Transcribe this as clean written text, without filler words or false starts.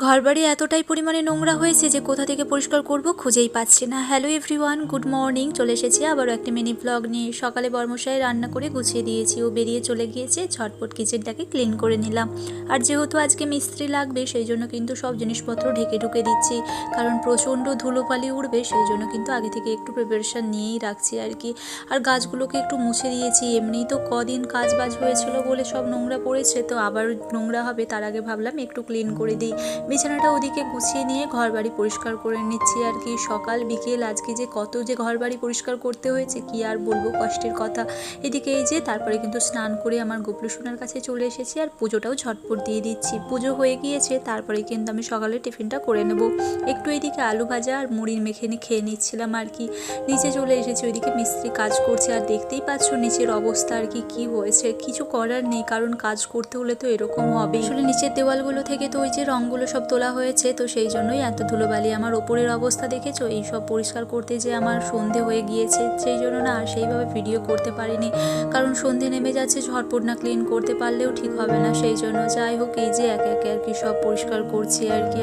ঘরবাড়ি এতটাই পরিমাণে নোংরা হয়েছে যে কোথা থেকে পরিষ্কার করব খুঁজেই পাচ্ছি না। Hello everyone, good morning. চলে এসেছি আবারও একটা মিনি ব্লগ নিয়ে। সকালে বর্মশাই রান্না করে গুছিয়ে দিয়েছি, ও বেরিয়ে চলে গিয়েছে, ঝটপট কিচেনটাকে ক্লিন করে নিলাম। আর যেহেতু আজকে মিস্ত্রি লাগবে সেই জন্য কিন্তু সব জিনিসপত্র ঢুকে দিচ্ছি, কারণ প্রচণ্ড ধুলোবালি উঠবে, সেই জন্য কিন্তু আগে থেকে একটু প্রিপারেশান নিয়েই রাখছি আর কি। আর গাছগুলোকে একটু মুছে দিয়েছি, এমনিই তো কদিন কাজ বাজ হয়েছিল বলে সব নোংরা পড়েছে, তো আবার নোংরা হবে, তার আগে ভাবলাম একটু ক্লিন করে দিই। বিছানাটা ওদিকে গুছিয়ে নিয়ে ঘর বাড়ি পরিষ্কার করে নিচ্ছি আর কি। সকাল বিকেল আজকে যে কত যে ঘর বাড়ি পরিষ্কার করতে হয়েছে কি আর বলবো, কষ্টের কথা। এদিকে এই যে তারপরে কিন্তু স্নান করে আমার গোপলু সোনার কাছে চলে এসেছি, আর পুজোটাও ঝটপট দিয়ে দিচ্ছি। পুজো হয়ে গিয়েছে, তারপরে কিন্তু আমি সকালে টিফিনটা করে নেব। একটু এদিকে আলু ভাজা আর মুড়ি মেখে খেয়ে নিচ্ছিলাম আর কি। নিচে চলে এসেছি, ওইদিকে মিস্ত্রি কাজ করছে, আর দেখতেই পাচ্ছ নিচের অবস্থা আর কি হয়েছে। কিছু করার নেই, কারণ কাজ করতে হলে তো এরকম হবে। আসলে নিচের দেওয়ালগুলো থেকে তো ওই যে রঙগুলো সব তোলা হয়েছে, তো সেই জন্যই এত ধুলোবালি। আমার ওপরের অবস্থা দেখেছো, এই সব পরিষ্কার করতে যে আমার সন্ধে হয়ে গিয়েছে, সেই জন্য না আর সেইভাবে ভিডিও করতে পারিনি, কারণ সন্ধে নেমে যাচ্ছে, ঝটপট না ক্লিন করতে পারলেও ঠিক হবে না। সেই জন্য যাই হোক, এই যে একে একে আর কি সব পরিষ্কার করছি আর কি।